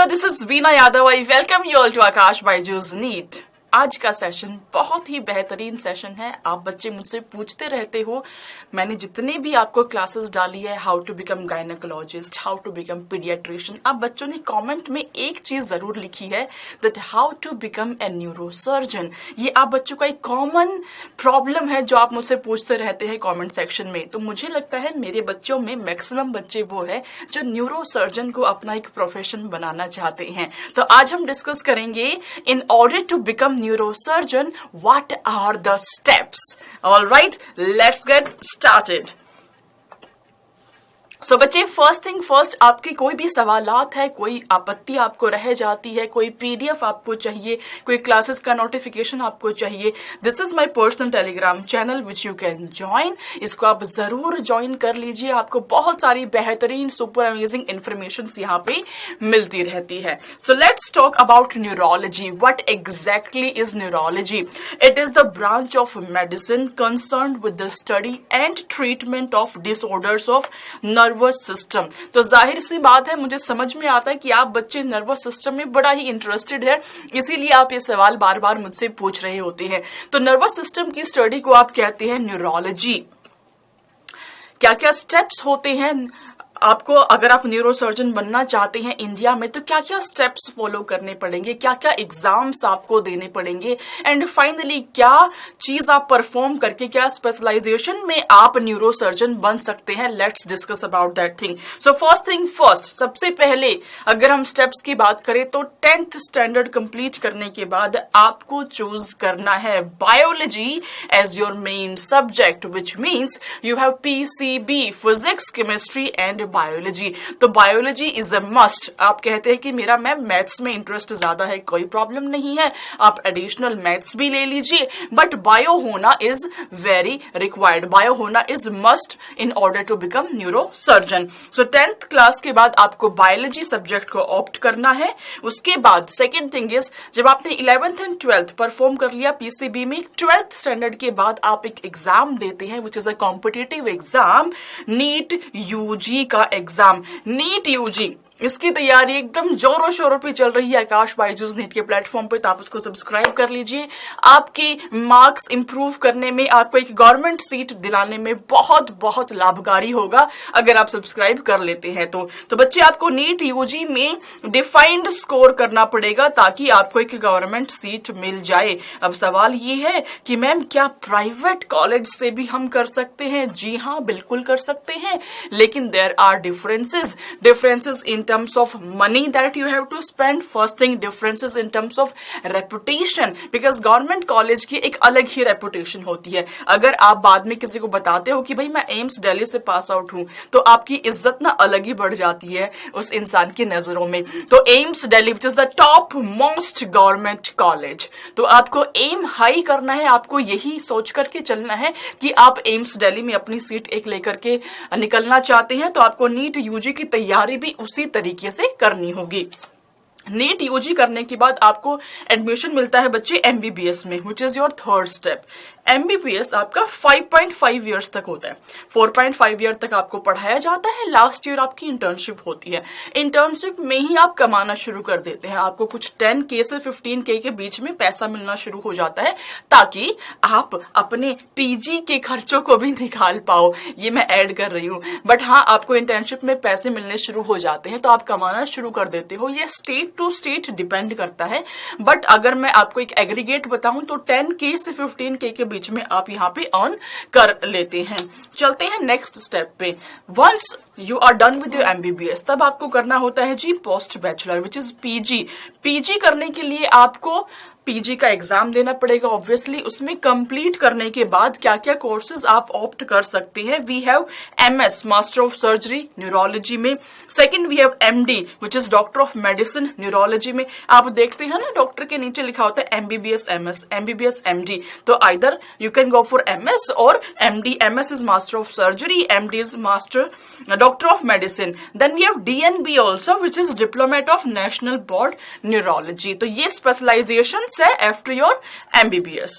बच्चों, this is Veena Yadav. I welcome you all to Aakash Byju's NEET. आज का सेशन बहुत ही बेहतरीन सेशन है। आप बच्चे मुझसे पूछते रहते हो, मैंने जितने भी आपको क्लासेस डाली है, how to become gynaecologist, how to become paediatrician, आप बच्चों ने कमेंट में एक चीज जरूर लिखी है, that how to become a neurosurgeon. ये आप बच्चों का एक कॉमन प्रॉब्लम है जो आप मुझसे पूछते रहते हैं कमेंट सेक्शन में। तो मुझे लगता है मेरे बच्चों में मैक्सिमम बच्चे वो है जो न्यूरोसर्जन को अपना एक प्रोफेशन बनाना चाहते हैं। तो आज हम डिस्कस करेंगे, in order to become neurosurgeon, what are the steps? All right, let's get started. So बच्चे, फर्स्ट थिंग फर्स्ट, आपके कोई भी सवालात है, कोई आपत्ति आपको रह जाती है, कोई पीडीएफ आपको चाहिए, कोई क्लासेस का नोटिफिकेशन आपको चाहिए, this is my personal Telegram channel which you can join. इसको आप जरूर ज्वाइन कर लीजिए, आपको बहुत सारी बेहतरीन सुपर अमेजिंग इंफॉर्मेशन यहाँ पे मिलती रहती है। So let's talk about neurology. What exactly is neurology? It is the branch of medicine concerned with the study and treatment of disorders of nervous system. तो जाहिर सी बात है, मुझे समझ में आता है कि आप बच्चे नर्वस सिस्टम में बड़ा ही इंटरेस्टेड है, इसीलिए आप ये सवाल बार बार मुझसे पूछ रहे होते हैं। तो नर्वस सिस्टम की स्टडी को आप कहते हैं न्यूरोलॉजी। क्या क्या स्टेप्स होते हैं आपको, अगर आप न्यूरोसर्जन बनना चाहते हैं इंडिया में, तो क्या क्या स्टेप्स फॉलो करने पड़ेंगे, क्या क्या एग्जाम्स आपको देने पड़ेंगे, एंड फाइनली क्या चीज आप परफॉर्म करके, क्या स्पेशलाइजेशन में आप न्यूरोसर्जन बन सकते हैं। Let's discuss about that thing. So first thing first, सबसे पहले अगर हम स्टेप्स की बात करें तो 10th स्टैंडर्ड कंप्लीट करने के बाद आपको चूज करना है biology as your main subject, which means you have PCB, physics, chemistry and biology. तो बायोलॉजी इज अ मस्ट। आप कहते हैं कि मेरा मैम मैथ्स में इंटरेस्ट ज्यादा है, कोई प्रॉब्लम नहीं है, आप एडिशनल मैथ्स भी ले लीजिए, बट बायो होना इज वेरी रिक्वायर्ड, बायो होना is must in order to become neurosurgeon. So 10th class के बाद आपको बायोलॉजी सब्जेक्ट को ऑप्ट करना है। उसके बाद सेकेंड थिंग इज, जब आपने 11th एंड 12th परफॉर्म कर लिया पीसीबी में, 12th स्टैंडर्ड के बाद आप एक एग्जाम देते हैं which is a competitive exam, NEET UG का एग्जाम। नीट यूजी, इसकी तैयारी एकदम जोरों शोरों पे चल रही है आकाश बायजूस नीट के प्लेटफॉर्म पे, तो आप उसको सब्सक्राइब कर लीजिए। आपके मार्क्स इंप्रूव करने में, आपको एक गवर्नमेंट सीट दिलाने में बहुत बहुत लाभकारी होगा अगर आप सब्सक्राइब कर लेते हैं तो बच्चे, आपको नीट यूजी में डिफाइंड स्कोर करना पड़ेगा ताकि आपको एक गवर्नमेंट सीट मिल जाए। अब सवाल ये है कि मैम क्या प्राइवेट कॉलेज से भी हम कर सकते हैं? जी हाँ, बिल्कुल कर सकते हैं, लेकिन there are differences in terms of money that you have to spend. First thing, differences in terms of reputation, because government college की एक अलग ही reputation होती है। अगर आप बाद में किसी को बताते हो कि भाई मैं एम्स दिल्ली से पास आउट हूं, तो आपकी इज्जत ना अलग ही बढ़ जाती है उस इंसान की नजरों में। तो AIIMS Delhi which is the top most government college, तो आपको एम हाई करना है, आपको यही सोच करके चलना है कि आप एम्स दिल्ली में अपनी सीट एक लेकर के निकलना चाहते हैं, तो आपको नीट यूजी की तैयारी भी उसी तरीके से करनी होगी। नीट यूजी करने के बाद आपको एडमिशन मिलता है बच्चे एमबीबीएस में, which is your third step. MBBS आपका 5.5 ईयर्स तक होता है, 4.5 ईयर तक आपको पढ़ाया जाता है, लास्ट ईयर आपकी इंटर्नशिप होती है। इंटर्नशिप में ही आप कमाना शुरू कर देते हैं, आपको कुछ 10K से 15K के बीच में पैसा मिलना शुरू हो जाता है, ताकि आप अपने पीजी के खर्चों को भी निकाल पाओ। ये मैं ऐड कर रही हूँ, बट हाँ, आपको इंटर्नशिप में पैसे मिलने शुरू हो जाते हैं तो आप कमाना शुरू कर देते हो। ये स्टेट टू स्टेट डिपेंड करता है, बट अगर मैं आपको एक एग्रीगेट बताऊं तो 10K से 15K के बीच में आप यहाँ पे अर्न कर लेते हैं। चलते हैं नेक्स्ट स्टेप पे। Once you are done with your MBBS, तब आपको करना होता है जी post bachelor, which is PG. PG करने के लिए आपको पीजी का एग्जाम देना पड़ेगा ऑब्वियसली। उसमें कंप्लीट करने के बाद क्या क्या कोर्सेज आप ऑप्ट कर सकते हैं? We have MS, master of surgery neurology में। Second, we have MD, which is doctor of medicine neurology में। आप देखते हैं ना, डॉक्टर के नीचे लिखा होता है एमबीबीएस एमएस, एमबीबीएस एमडी, तो either you can go for MS और MD. MS is master of surgery, MD is master doctor of medicine. Then we have DNB also, which is diplomate of national board neurology. तो ये specialisation है after your MBBS.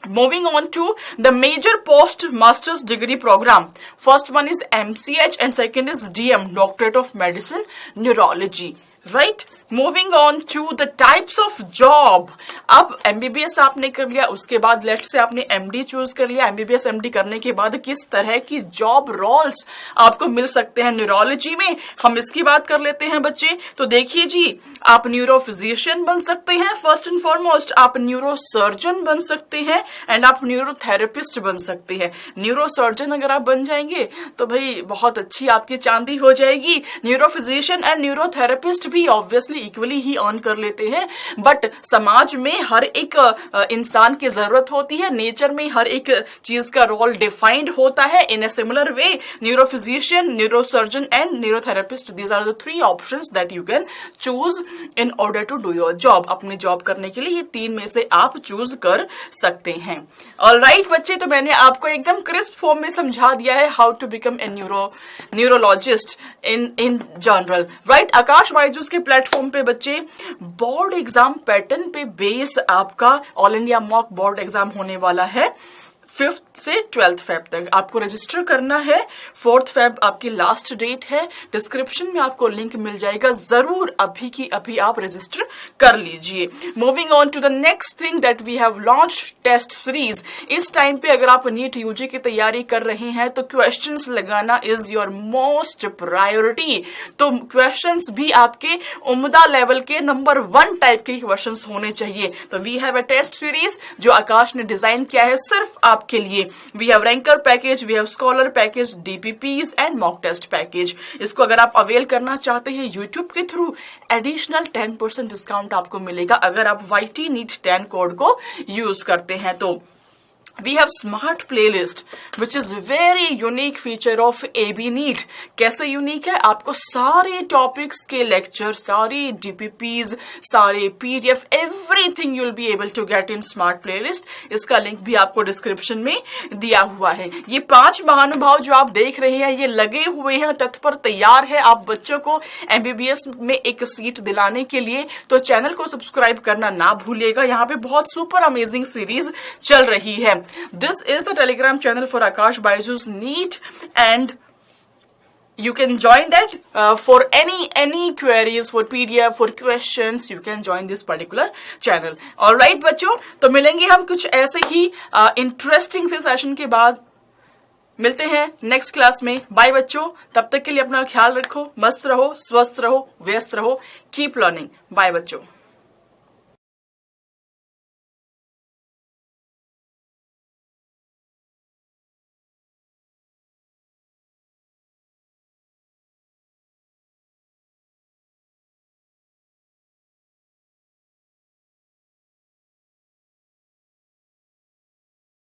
Moving on to the major post master's degree program. First one is MCH and second is DM, Doctorate of Medicine Neurology. Right. Moving on to the types of job. अब MBBS आपने कर लिया, उसके बाद late से आपने MD choose कर लिया। एमबीबीएस एमडी करने के बाद किस तरह की जॉब रोल्स आपको मिल सकते हैं न्यूरोलॉजी में, हम इसकी बात कर लेते हैं बच्चे। तो देखिए जी, आप न्यूरो फिजिशियन बन सकते हैं फर्स्ट एंड फॉरमोस्ट, आप न्यूरो सर्जन बन सकते हैं, एंड आप न्यूरोथेरेपिस्ट बन सकते हैं। न्यूरो सर्जन अगर आप बन जाएंगे तो भाई बहुत अच्छी आपकी चांदी हो जाएगी। न्यूरो फिजिशियन एंड न्यूरोथेरेपिस्ट भी ऑब्वियसली इक्वली ही अर्न कर लेते हैं, बट समाज में हर एक इंसान की जरूरत होती है, नेचर में हर एक चीज का रोल डिफाइंड होता है। In a similar way neuro physician, neuro surgeon and neurotherapist, these are the 3 options that you can choose in order to do your job. अपनी जॉब करने के लिए ये 3 में से आप चूज कर सकते हैं। ऑलराइट बच्चे, तो मैंने आपको एकदम क्रिस्प फॉर्म में समझा दिया है how to become a neurologist in general, right. Aakash Byju's के प्लेटफॉर्म पे बच्चे बोर्ड एग्जाम पैटर्न पे बेस आपका all India mock board exam होने वाला है 5th से 12th फेब तक। आपको रजिस्टर करना है, 4th फेब आपकी लास्ट डेट है। डिस्क्रिप्शन में आपको लिंक मिल जाएगा, जरूर अभी की अभी आप रजिस्टर कर लीजिए। Moving on to the next thing that we have launch test series. इस टाइम पे अगर आप नीट यूजी की तैयारी कर रहे हैं तो क्वेश्चंस लगाना इज योर मोस्ट प्रायोरिटी। तो क्वेश्चंस भी आपके उम्दा लेवल के नंबर 1 टाइप के क्वेश्चंस होने चाहिए। तो we have a test series जो आकाश ने डिजाइन किया है सिर्फ आपके लिए। We have ranker package, we have scholar package, DPPs and mock test package. इसको अगर आप अवेल करना चाहते हैं यूट्यूब के थ्रू, एडिशनल 10% डिस्काउंट आपको मिलेगा अगर आप YT NEET 10 कोड को यूज करते हैं तो। We have smart playlist which is very unique feature of AB NEET। कैसे यूनिक है? आपको सारे टॉपिक्स के लेक्चर, सारे DPPs, सारे PDF, everything you'll be able to get in smart playlist। इसका लिंक भी आपको डिस्क्रिप्शन में दिया हुआ है। ये 5 महानुभाव जो आप देख रहे हैं ये लगे हुए हैं, तत्पर तैयार है आप बच्चों को MBBS में एक सीट दिलाने के लिए। तो चैनल को सब्सक्राइब करना ना भूलिएगा, यहाँ पे बहुत सुपर अमेजिंग सीरीज चल रही है। This is the Telegram channel for Akash Byju's NEET, and you can join that for any queries, for PDF, for questions, you can join this particular channel। Alright बच्चों, तो मिलेंगे हम कुछ ऐसे ही interesting से सेशन के बाद। मिलते हैं नेक्स्ट क्लास में। बाय बच्चों, तब तक के लिए अपना ख्याल रखो, मस्त रहो, स्वस्थ रहो, व्यस्त रहो। Keep learning. बाय बच्चों।